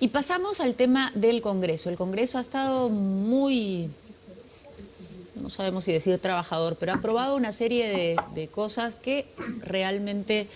Y pasamos al tema del Congreso. El Congreso ha estado muy, no sabemos si decir trabajador, pero ha aprobado una serie de cosas que realmente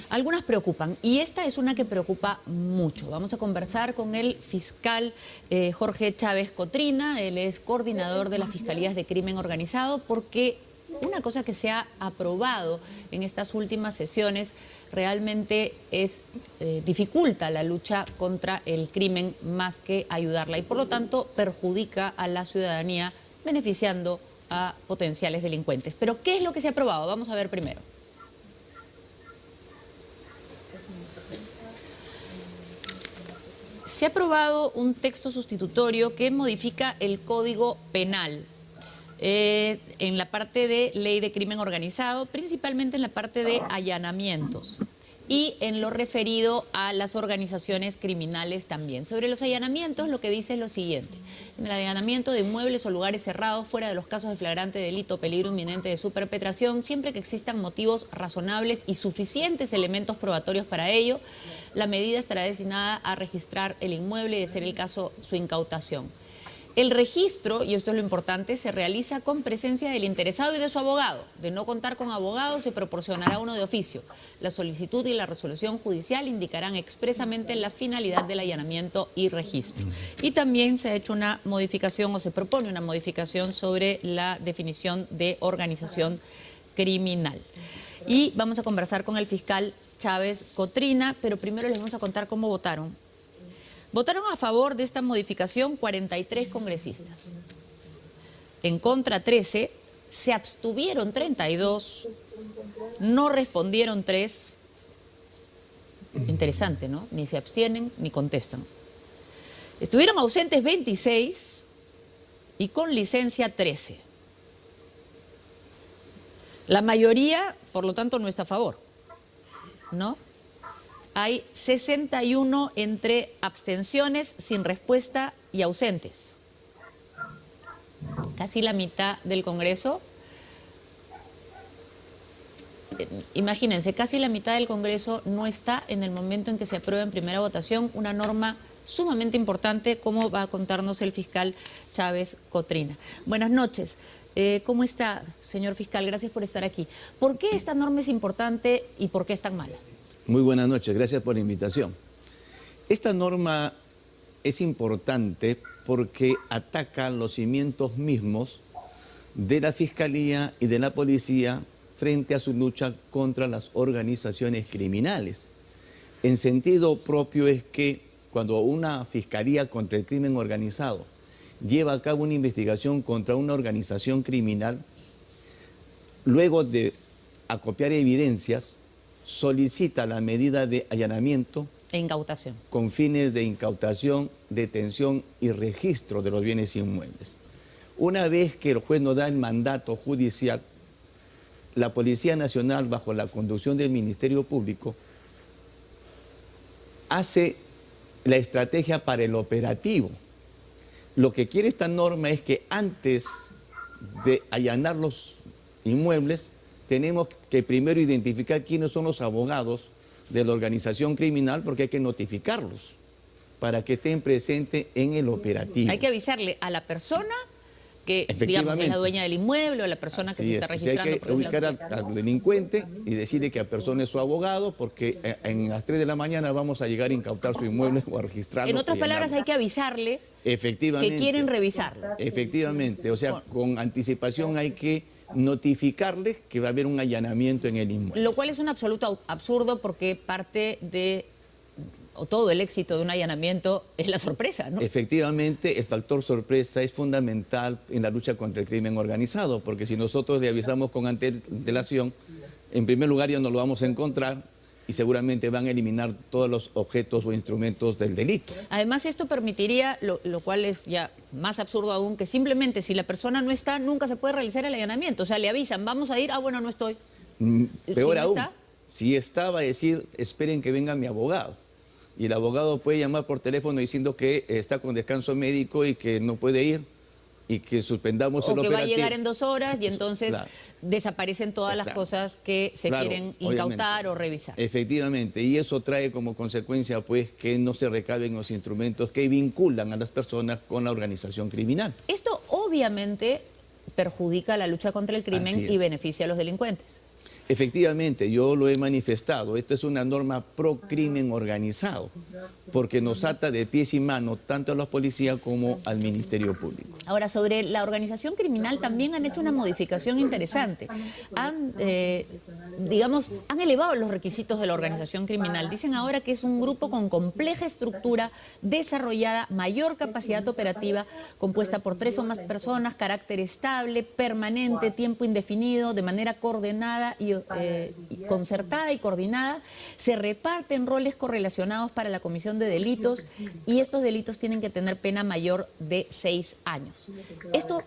algunas preocupan. Y esta es una que preocupa mucho. Vamos a conversar con el fiscal Jorge Chávez Cotrina. Él es coordinador de las Fiscalías de Crimen Organizado, porque una cosa que se ha aprobado en estas últimas sesiones realmente dificulta la lucha contra el crimen más que ayudarla y por lo tanto perjudica a la ciudadanía beneficiando a potenciales delincuentes. Pero ¿qué es lo que se ha aprobado? Vamos a ver primero. Se ha aprobado un texto sustitutorio que modifica el Código Penal en la parte de ley de crimen organizado, principalmente en la parte de allanamientos y en lo referido a las organizaciones criminales también. Sobre los allanamientos, lo que dice es lo siguiente: en el allanamiento de inmuebles o lugares cerrados fuera de los casos de flagrante delito o peligro inminente de su perpetración, siempre que existan motivos razonables y suficientes elementos probatorios para ello, la medida estará destinada a registrar el inmueble y, de ser el caso, su incautación. El registro, y esto es lo importante, se realiza con presencia del interesado y de su abogado. De no contar con abogado, se proporcionará uno de oficio. La solicitud y la resolución judicial indicarán expresamente la finalidad del allanamiento y registro. Y también se ha hecho una modificación, o se propone una modificación sobre la definición de organización criminal. Y vamos a conversar con el fiscal Chávez Cotrina, pero primero les vamos a contar cómo votaron. Votaron a favor de esta modificación 43 congresistas, en contra 13, se abstuvieron 32, no respondieron 3, interesante, ¿no? Ni se abstienen ni contestan. Estuvieron ausentes 26 y con licencia 13. La mayoría, por lo tanto, no está a favor, ¿no? Hay 61 entre abstenciones, sin respuesta y ausentes. Casi la mitad del Congreso. Imagínense, casi la mitad del Congreso no está en el momento en que se aprueba en primera votación una norma sumamente importante, como va a contarnos el fiscal Chávez Cotrina. Buenas noches. ¿Cómo está, señor fiscal? Gracias por estar aquí. ¿Por qué esta norma es importante y por qué es tan mala? Muy buenas noches, gracias por la invitación. Esta norma es importante porque ataca los cimientos mismos de la Fiscalía y de la Policía frente a su lucha contra las organizaciones criminales. En sentido propio es que cuando una Fiscalía contra el crimen organizado lleva a cabo una investigación contra una organización criminal, luego de acopiar evidencias, solicita la medida de allanamiento e incautación con fines de incautación, detención y registro de los bienes inmuebles. Una vez que el juez nos da el mandato judicial, la Policía Nacional, bajo la conducción del Ministerio Público, hace la estrategia para el operativo. Lo que quiere esta norma es que antes de allanar los inmuebles, tenemos que primero identificar quiénes son los abogados de la organización criminal, porque hay que notificarlos para que estén presentes en el operativo. Hay que avisarle a la persona que, digamos, es la dueña del inmueble, o la persona que se está registrando. Hay que ubicar al delincuente y decirle que la persona es su abogado, porque en las 3 de la mañana vamos a llegar a incautar su inmueble o a registrarlo. En otras palabras, hay que avisarle que quieren revisarlo. Efectivamente, o sea, con anticipación hay que notificarles que va a haber un allanamiento en el inmueble. Lo cual es un absoluto absurdo, porque parte de, o todo el éxito de un allanamiento es la sorpresa, ¿no? Efectivamente, el factor sorpresa es fundamental en la lucha contra el crimen organizado, porque si nosotros le avisamos con antelación, en primer lugar ya no lo vamos a encontrar y seguramente van a eliminar todos los objetos o instrumentos del delito. Además, esto permitiría, lo cual es ya más absurdo aún, que simplemente si la persona no está, nunca se puede realizar el allanamiento. O sea, le avisan, vamos a ir, bueno, no estoy. Peor aún, si está, va a decir, esperen que venga mi abogado. Y el abogado puede llamar por teléfono diciendo que está con descanso médico y que no puede ir. y que suspendamos o el que operativo. va a llegar en 2 horas y entonces Claro. desaparecen todas las Claro. cosas que se Claro, quieren incautar obviamente. o revisar. Efectivamente, y eso trae como consecuencia pues que no se recaben los instrumentos que vinculan a las personas con la organización criminal. Esto obviamente perjudica la lucha contra el crimen Así y es. beneficia a los delincuentes. Efectivamente, yo lo he manifestado, esto es una norma pro crimen organizado, porque nos ata de pies y manos tanto a la policía como al Ministerio Público. Ahora, sobre la organización criminal también han hecho una modificación interesante. Han elevado los requisitos de la organización criminal. Dicen ahora que es un grupo con compleja estructura, desarrollada, mayor capacidad operativa, compuesta por 3 o más personas, carácter estable, permanente, tiempo indefinido, de manera coordenada y concertada y coordinada. Se reparten roles correlacionados para la comisión de delitos y estos delitos tienen que tener pena mayor de 6 años. ¿Esto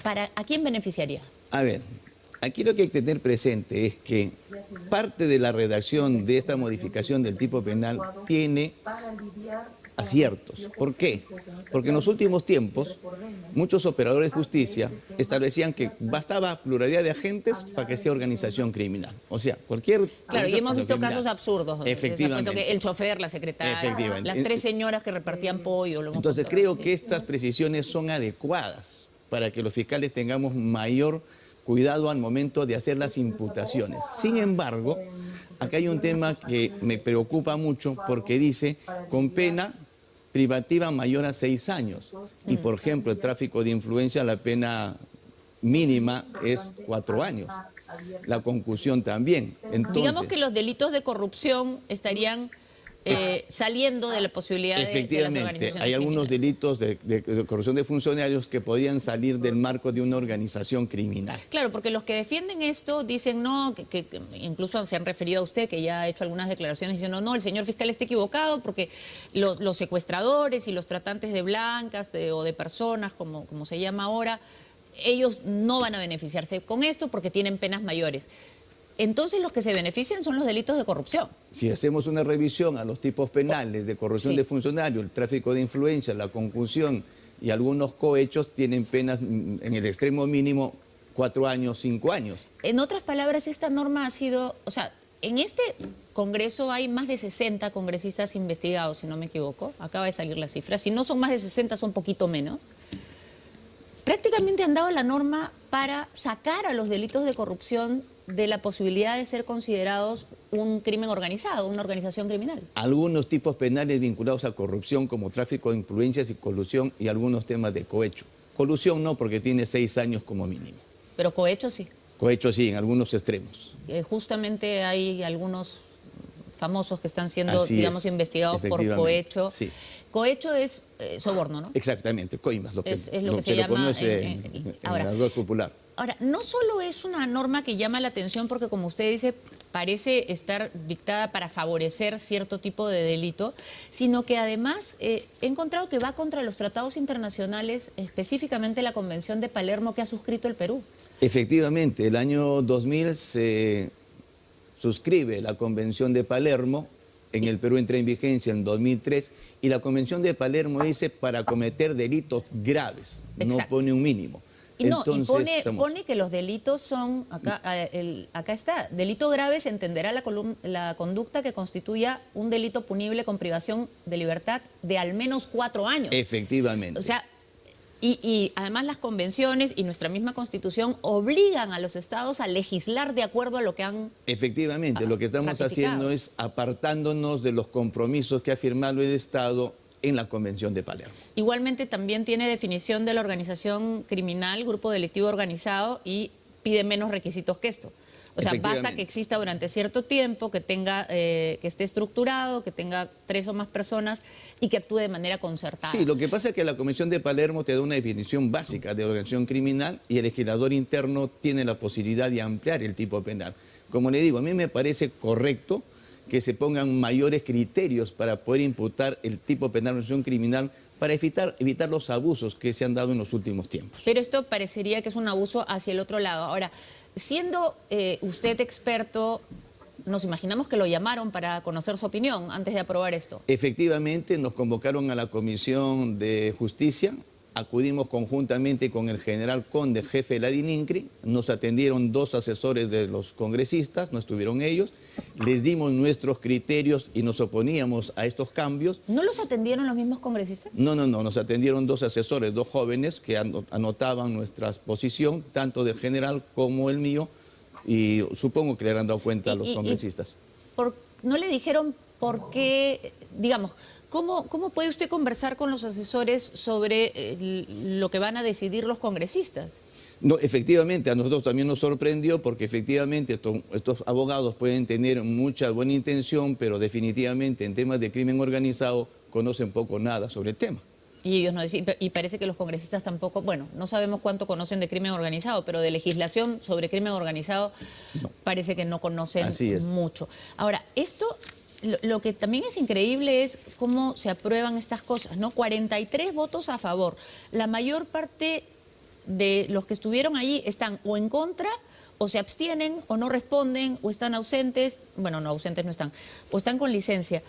a quién beneficiaría? A ver, aquí lo que hay que tener presente es que parte de la redacción de esta modificación del tipo penal tiene aciertos. ¿Por qué? Porque en los últimos tiempos muchos operadores de justicia establecían que bastaba pluralidad de agentes para que sea organización criminal. O sea, cualquier... Claro, y hemos visto criminal. casos absurdos. Efectivamente. Que el chofer, la secretaria, Efectivamente. las 3 señoras que repartían pollo. Lo hemos Entonces contado, creo sí. que estas precisiones son adecuadas para que los fiscales tengamos mayor cuidado al momento de hacer las imputaciones. Sin embargo, acá hay un tema que me preocupa mucho porque dice con pena privativa mayor a 6 años. Y por ejemplo, el tráfico de influencia, la pena mínima es 4 años. La concusión también. Entonces, digamos que los delitos de corrupción estarían saliendo de la posibilidad de las efectivamente, organizaciones hay algunos criminales. delitos de corrupción de funcionarios que podrían salir del marco de una organización criminal. Claro, porque los que defienden esto dicen no, que incluso se han referido a usted, que ya ha hecho algunas declaraciones diciendo no, el señor fiscal está equivocado porque los secuestradores y los tratantes de blancas o de personas, como se llama ahora, ellos no van a beneficiarse con esto porque tienen penas mayores. Entonces los que se benefician son los delitos de corrupción. Si hacemos una revisión a los tipos penales de corrupción Sí. de funcionarios, el tráfico de influencia, la concusión y algunos cohechos tienen penas en el extremo mínimo 4 años, 5 años. En otras palabras, esta norma ha sido, o sea, en este Congreso hay más de 60 congresistas investigados, si no me equivoco. Acaba de salir la cifra. Si no son más de 60, son poquito menos. Prácticamente han dado la norma para sacar a los delitos de corrupción de la posibilidad de ser considerados un crimen organizado, una organización criminal. Algunos tipos penales vinculados a corrupción como tráfico de influencias y colusión y algunos temas de cohecho. Colusión no, porque tiene 6 años como mínimo. Pero cohecho sí. Cohecho sí, en algunos extremos. Justamente hay algunos famosos que están siendo, Así digamos, es, investigados por efectivamente, cohecho. sí. Cohecho es soborno, ¿no? Exactamente, coimas, lo que, Es lo que se lo llama conoce en en el argot popular. Ahora, no solo es una norma que llama la atención porque, como usted dice, parece estar dictada para favorecer cierto tipo de delito, sino que además he encontrado que va contra los tratados internacionales, específicamente la Convención de Palermo que ha suscrito el Perú. Efectivamente, el año 2000 se suscribe la Convención de Palermo, en el Perú entra en vigencia en 2003, y la Convención de Palermo dice para cometer delitos graves, no Exacto. pone un mínimo. Y no, Entonces, pone que los delitos son, acá está, delito grave se entenderá la conducta que constituya un delito punible con privación de libertad de al menos 4 años. Efectivamente. O sea, y además las convenciones y nuestra misma Constitución obligan a los estados a legislar de acuerdo a lo que han... Efectivamente, lo que estamos ratificado. haciendo es apartándonos de los compromisos que ha firmado el Estado en la Convención de Palermo. Igualmente también tiene definición de la organización criminal, grupo delictivo organizado, y pide menos requisitos que esto. O sea, basta que exista durante cierto tiempo, que esté estructurado, que tenga 3 o más personas y que actúe de manera concertada. Sí, lo que pasa es que la Convención de Palermo te da una definición básica de organización criminal y el legislador interno tiene la posibilidad de ampliar el tipo penal. Como le digo, a mí me parece correcto que se pongan mayores criterios para poder imputar el tipo penal de organización criminal para evitar los abusos que se han dado en los últimos tiempos. Pero esto parecería que es un abuso hacia el otro lado. Ahora, siendo usted experto, nos imaginamos que lo llamaron para conocer su opinión antes de aprobar esto. Efectivamente, nos convocaron a la Comisión de Justicia acudimos conjuntamente con el general Conde, jefe de la DININCRI, nos atendieron 2 asesores de los congresistas, no estuvieron ellos, les dimos nuestros criterios y nos oponíamos a estos cambios. ¿No los atendieron los mismos congresistas? No, nos atendieron 2 asesores, 2 jóvenes que anotaban nuestra posición, tanto del general como el mío, y supongo que le habrán dado cuenta a los congresistas. ¿No le dijeron por qué, digamos, cómo puede usted conversar con los asesores sobre lo que van a decidir los congresistas? No, efectivamente, a nosotros también nos sorprendió porque efectivamente estos abogados pueden tener mucha buena intención, pero definitivamente en temas de crimen organizado conocen poco o nada sobre el tema. Y ellos no decían, y parece que los congresistas tampoco, bueno, no sabemos cuánto conocen de crimen organizado, pero de legislación sobre crimen organizado parece que no conocen mucho. Ahora, esto, lo que también es increíble es cómo se aprueban estas cosas, ¿no? 43 votos a favor. La mayor parte de los que estuvieron allí están o en contra, o se abstienen, o no responden, o están ausentes, bueno, no, ausentes no están, o están con licencia.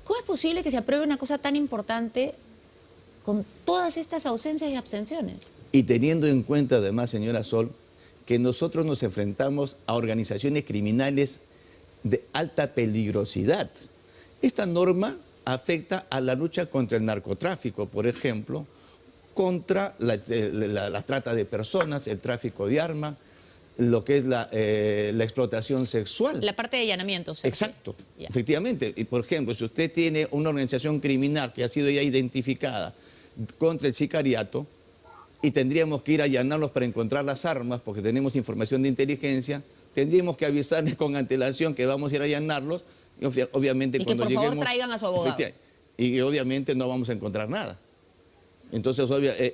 ¿Cómo es posible que se apruebe una cosa tan importante con todas estas ausencias y abstenciones? Y teniendo en cuenta además, señora Sol, que nosotros nos enfrentamos a organizaciones criminales de alta peligrosidad. Esta norma afecta a la lucha contra el narcotráfico, por ejemplo, contra la trata de personas, el tráfico de armas, lo que es la explotación sexual. La parte de allanamientos. Exacto, efectivamente. Y por ejemplo, si usted tiene una organización criminal que ha sido ya identificada contra el sicariato y tendríamos que ir a allanarlos para encontrar las armas porque tenemos información de inteligencia, tendríamos que avisarles con antelación que vamos a ir a allanarnos y obviamente y cuando que por lleguemos, favor traigan a su abogado. Y obviamente no vamos a encontrar nada. Entonces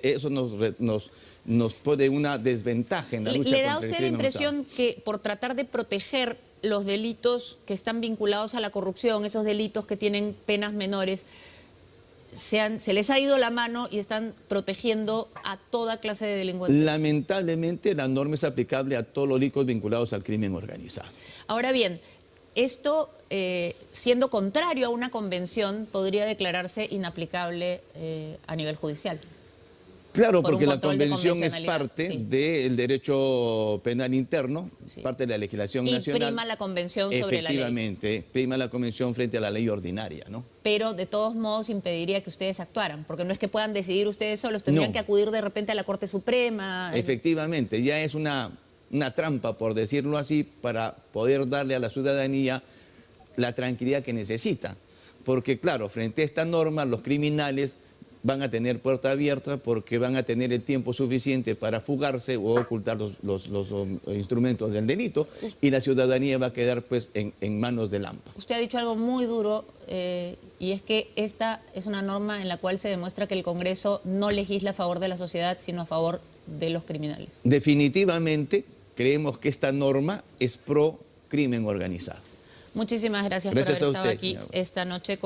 eso nos pone una desventaja en la lucha contra el crimen organizado. ¿Le da a usted la impresión que por tratar de proteger los delitos que están vinculados a la corrupción, esos delitos que tienen penas menores, se les ha ido la mano y están protegiendo a toda clase de delincuentes? Lamentablemente la norma es aplicable a todos los delitos vinculados al crimen organizado. Ahora bien, esto, siendo contrario a una convención, podría declararse inaplicable a nivel judicial. Claro, porque la convención es parte del derecho penal interno, parte de la legislación nacional. Y prima la convención sobre la ley. Efectivamente, prima la convención frente a la ley ordinaria, ¿no? Pero de todos modos impediría que ustedes actuaran, porque no es que puedan decidir ustedes solos, tendrían que acudir de repente a la Corte Suprema. Efectivamente, ya es una trampa, por decirlo así, para poder darle a la ciudadanía la tranquilidad que necesita. Porque claro, frente a esta norma, los criminales van a tener puerta abierta porque van a tener el tiempo suficiente para fugarse o ocultar los instrumentos del delito y la ciudadanía va a quedar pues en manos del AMPA. Usted ha dicho algo muy duro y es que esta es una norma en la cual se demuestra que el Congreso no legisla a favor de la sociedad, sino a favor de los criminales. Definitivamente creemos que esta norma es pro crimen organizado. Muchísimas gracias por haber estado aquí esta noche con